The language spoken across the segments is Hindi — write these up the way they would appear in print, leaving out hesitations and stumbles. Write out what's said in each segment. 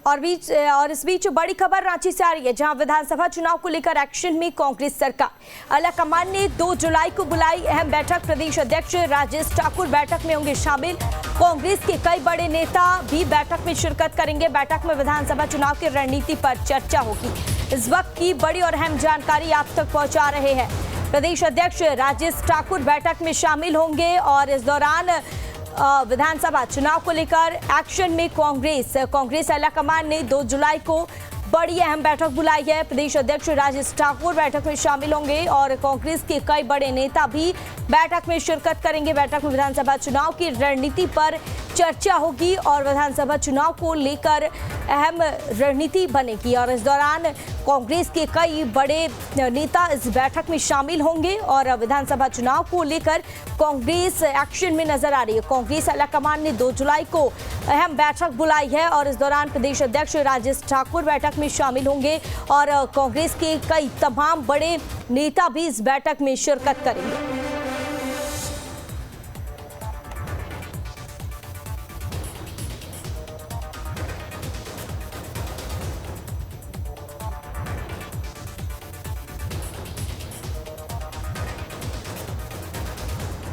और इस बीच बड़ी खबर रांची से आ रही है, जहां विधानसभा चुनाव को लेकर एक्शन में कांग्रेस सरकार। आलाकमान ने 2 जुलाई को बुलाई अहम बैठक। प्रदेश अध्यक्ष राजेश ठाकुर बैठक में होंगे शामिल। कांग्रेस के कई बड़े नेता भी बैठक में शिरकत करेंगे। बैठक में विधानसभा चुनाव की रणनीति पर चर्चा होगी। इस वक्त की बड़ी और अहम जानकारी आप तक पहुंचा रहे हैं। प्रदेश अध्यक्ष राजेश ठाकुर बैठक में शामिल होंगे और इस दौरान विधानसभा चुनाव को लेकर एक्शन में कांग्रेस आलाकमान ने 2 जुलाई को बड़ी अहम बैठक बुलाई है। प्रदेश अध्यक्ष राजेश ठाकुर बैठक में शामिल होंगे और कांग्रेस के कई बड़े नेता भी बैठक में शिरकत करेंगे। बैठक में विधानसभा चुनाव की रणनीति पर चर्चा होगी और विधानसभा चुनाव को लेकर अहम रणनीति बनेगी और इस दौरान कांग्रेस के कई बड़े नेता इस बैठक में शामिल होंगे और विधानसभा चुनाव को लेकर कांग्रेस एक्शन में नजर आ रही है। कांग्रेस आलाकमान ने 2 जुलाई को अहम बैठक बुलाई है और इस दौरान प्रदेश अध्यक्ष राजेश ठाकुर बैठक में शामिल होंगे और कांग्रेस के कई तमाम बड़े नेता भी इस बैठक में शिरकत करेंगे।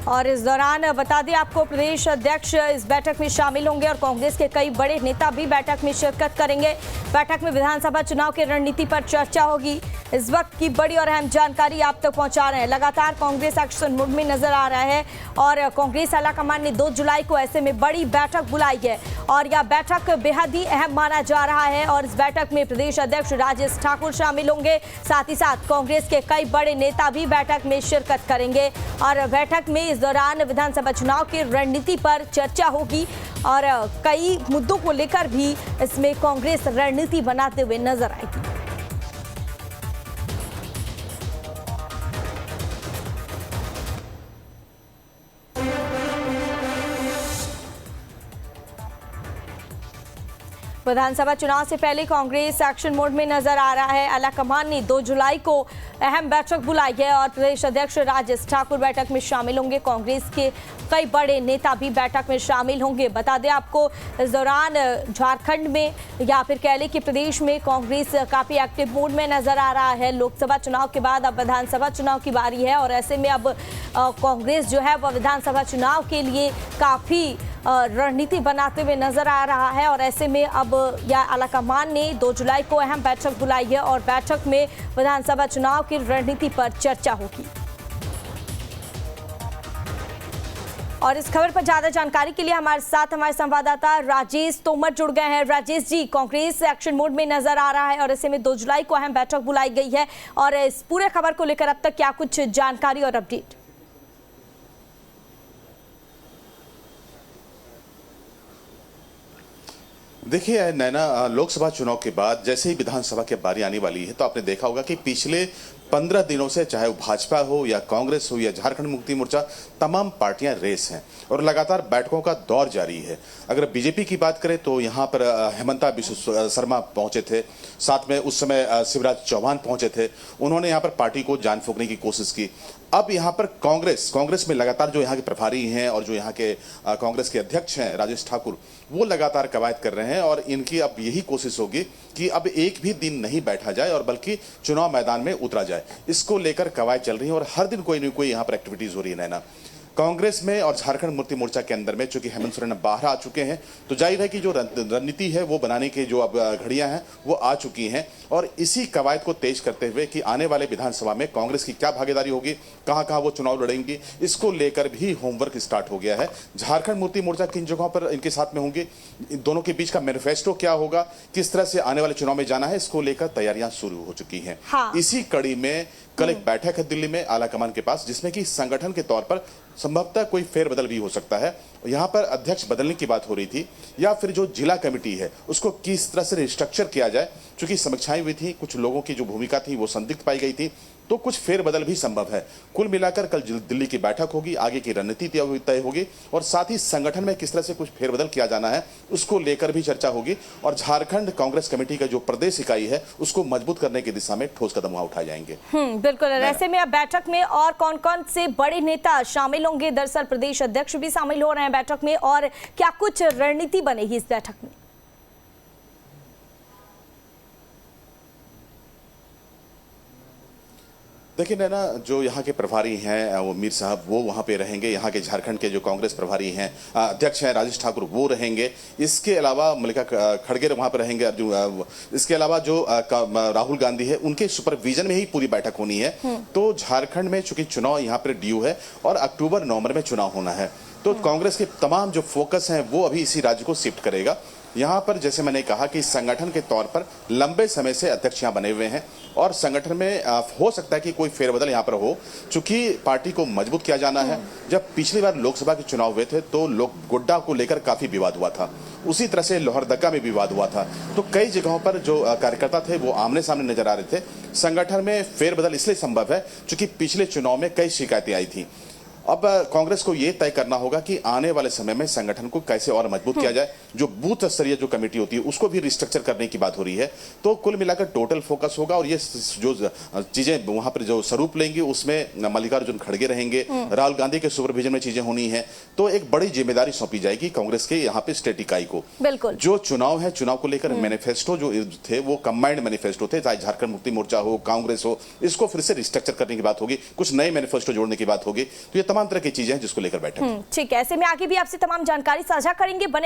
और इस दौरान बता दें आपको, प्रदेश अध्यक्ष इस बैठक में शामिल होंगे और कांग्रेस के कई बड़े नेता भी बैठक में शिरकत करेंगे। बैठक में विधानसभा चुनाव की रणनीति पर चर्चा होगी। इस वक्त की बड़ी और अहम जानकारी आप तक पहुंचा रहे हैं। लगातार कांग्रेस एक्शन मोड में नजर आ रहा है और कांग्रेस आलाकमान ने 2 जुलाई को ऐसे में बड़ी बैठक बुलाई है और यह बैठक बेहद ही अहम माना जा रहा है और इस बैठक में प्रदेश अध्यक्ष राजेश ठाकुर शामिल होंगे। साथ ही साथ कांग्रेस के कई बड़े नेता भी बैठक में शिरकत करेंगे और बैठक में इस दौरान विधानसभा चुनाव की रणनीति पर चर्चा होगी और कई मुद्दों को लेकर भी इसमें कांग्रेस रणनीति बनाते हुए नजर आएगी। विधानसभा चुनाव से पहले कांग्रेस एक्शन मोड में नजर आ रहा है। आलाकमान ने 2 जुलाई को अहम बैठक बुलाई है और प्रदेश अध्यक्ष राजेश ठाकुर बैठक में शामिल होंगे। कांग्रेस के कई बड़े नेता भी बैठक में शामिल होंगे। बता दें आपको, इस दौरान झारखंड में या फिर कह लें कि प्रदेश में कांग्रेस काफी एक्टिव मोड में नजर आ रहा है। लोकसभा चुनाव के बाद अब विधानसभा चुनाव की बारी है और ऐसे में अब कांग्रेस जो है वह विधानसभा चुनाव के लिए काफी रणनीति बनाते हुए नजर आ रहा है और ऐसे में अब आलाकमान ने 2 जुलाई को अहम बैठक बुलाई है और बैठक में विधानसभा चुनाव की रणनीति पर चर्चा होगी। और इस खबर पर ज्यादा जानकारी के लिए हमारे साथ हमारे संवाददाता राजेश तोमर जुड़ गए हैं। राजेश जी, कांग्रेस एक्शन मोड में नजर आ रहा है और ऐसे में 2 जुलाई को अहम बैठक बुलाई गई है और इस पूरे खबर को लेकर अब तक क्या कुछ जानकारी और अपडेट? देखिए नैना, लोकसभा चुनाव के बाद जैसे ही विधानसभा की बारी आने वाली है तो आपने देखा होगा कि पिछले 15 दिनों से चाहे वो भाजपा हो या कांग्रेस हो या झारखंड मुक्ति मोर्चा, तमाम पार्टियां रेस हैं और लगातार बैठकों का दौर जारी है। अगर बीजेपी की बात करें तो यहाँ पर हेमंता बिश्व शर्मा पहुंचे थे, साथ में उस समय शिवराज चौहान पहुंचे थे। उन्होंने यहाँ पर पार्टी को जान फूंकने की कोशिश की। अब यहाँ पर कांग्रेस में लगातार जो यहाँ के प्रभारी हैं और जो यहाँ के कांग्रेस के अध्यक्ष हैं राजेश ठाकुर, वो लगातार कवायद कर रहे हैं और इनकी अब यही कोशिश होगी कि अब एक भी दिन नहीं बैठा जाए और बल्कि चुनाव मैदान में उतरा जाए। इसको लेकर कवायद चल रही है और हर दिन कोई न कोई यहाँ पर एक्टिविटीज हो रही है। नैना, कांग्रेस में और झारखंड मुक्ति मोर्चा के अंदर में चूंकि हेमंत सोरेन बाहर आ चुके हैं तो जाहिर है कि जो रणनीति है वो बनाने की जो अब घड़ियां हैं वो आ चुकी हैं और इसी कवायद को तेज करते हुए कि आने वाले विधानसभा में कांग्रेस की क्या भागीदारी होगी, कहां वो चुनाव लड़ेंगी, इसको लेकर भी होमवर्क स्टार्ट हो गया है। झारखंड मुक्ति मोर्चा किन जगहों पर इनके साथ में होंगे, दोनों के बीच का मैनिफेस्टो क्या होगा, किस तरह से आने वाले चुनाव में जाना है, इसको लेकर तैयारियां शुरू हो चुकी हैं। इसी कड़ी में कल एक बैठक है दिल्ली में आलाकमान के पास, जिसमें कि संगठन के तौर पर संभवतः कोई फेरबदल भी हो सकता है। यहाँ पर अध्यक्ष बदलने की बात हो रही थी या फिर जो जिला कमेटी है उसको किस तरह से रिस्ट्रक्चर किया जाए, क्योंकि समीक्षाएं हुई थी, कुछ लोगों की जो भूमिका थी वो संदिग्ध पाई गई थी, तो कुछ फेरबदल भी संभव है। कुल मिलाकर कल दिल्ली की बैठक होगी, आगे की रणनीति तय होगी और साथ ही संगठन में किस तरह से कुछ फेरबदल किया जाना है उसको लेकर भी चर्चा होगी और झारखंड कांग्रेस कमेटी का जो प्रदेश इकाई है उसको मजबूत करने की दिशा में ठोस कदम उठाए जाएंगे। बिल्कुल। ऐसे में अब बैठक में और कौन कौन से बड़े नेता शामिल होंगे? दरअसल प्रदेश अध्यक्ष भी शामिल हो रहे हैं बैठक में और क्या कुछ रणनीति बनेगी इस बैठक में? देखिए नैना, जो यहाँ के प्रभारी हैं वो मीर साहब वो वहाँ पे रहेंगे। यहाँ के झारखंड के जो कांग्रेस प्रभारी हैं, अध्यक्ष हैं राजेश ठाकुर, वो रहेंगे। इसके अलावा मल्लिका खड़गे वहाँ पे रहेंगे। अर्जुन, इसके अलावा जो राहुल गांधी है, उनके सुपरविजन में ही पूरी बैठक होनी है। तो झारखंड में चूंकि चुनाव यहाँ पर ड्यू है और अक्टूबर नवंबर में चुनाव होना है, तो कांग्रेस के तमाम जो फोकस हैं वो अभी इसी राज्य को शिफ्ट करेगा। यहाँ पर जैसे मैंने कहा कि संगठन के तौर पर लंबे समय से अध्यक्ष यहाँ बने हुए हैं और संगठन में हो सकता है कि कोई फेरबदल यहाँ पर हो, चूंकि पार्टी को मजबूत किया जाना है। जब पिछली बार लोकसभा के चुनाव हुए थे तो गोड्डा को लेकर काफी विवाद हुआ था, उसी तरह से लोहरदगा में विवाद हुआ था। तो कई जगहों पर जो कार्यकर्ता थे वो आमने सामने नजर आ रहे थे। संगठन में फेरबदल इसलिए संभव है क्योंकि पिछले चुनाव में कई शिकायतें आई थी। अब कांग्रेस को यह तय करना होगा कि आने वाले समय में संगठन को कैसे और मजबूत किया जाए। जो बूथ स्तरीय जो कमेटी होती है उसको भी रिस्ट्रक्चर करने की बात हो रही है। तो कुल मिलाकर टोटल फोकस होगा और ये जो चीजें वहां पर जो स्वरूप लेंगी उसमें मल्लिकार्जुन खड़गे रहेंगे, राहुल गांधी के सुपरविजन में चीजें होनी है। तो एक बड़ी जिम्मेदारी सौंपी जाएगी कांग्रेस के यहाँ पे स्टेट इकाई को। बिल्कुल, जो चुनाव है, चुनाव को लेकर मैनिफेस्टो जो थे वो कंबाइंड मैनिफेस्टो थे, चाहे झारखंड मुक्ति मोर्चा हो, कांग्रेस हो, इसको फिर से रिस्ट्रक्चर करने की बात होगी, कुछ नए मैनिफेस्टो जोड़ने की बात होगी। तो ये तमाम तरह की चीजें हैं जिसको लेकर बैठक। ठीक है, ऐसे में आगे भी आपसे तमाम जानकारी साझा करेंगे। बने